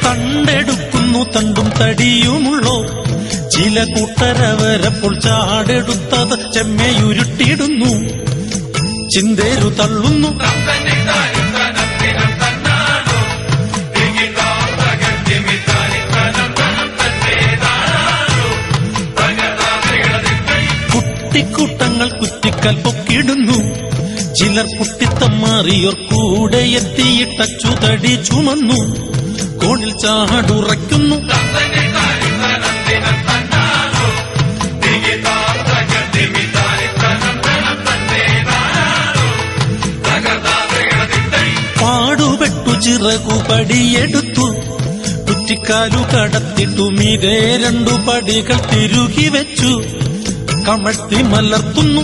തണ്ടെടുക്കുന്നു തണ്ടും തടിയുമുള്ളോ ചില കൂട്ടരവരപ്പോൾ ചാടെടുത്തത് ചെമ്മയുരുട്ടിടുന്നു ചിന്തേരു തള്ളുന്നു കുട്ടിക്കൂട്ടങ്ങൾ കുറ്റിക്കൽ പൊക്കിടുന്നു ചിലർ കുട്ടിത്തം മാറിയോർ കൂടെ എത്തിയിട്ടച്ചുതടി ചുമന്നു കോണിൽ ചാടുറയ്ക്കുന്നു പാടുപെട്ടു ചിറകു പടിയെടുത്തു കുറ്റിക്കാലു കടത്തിട്ടു മീതേ രണ്ടു പടികൾ തിരുകി വെച്ചു കമഴ്ത്തി മലർത്തുന്നു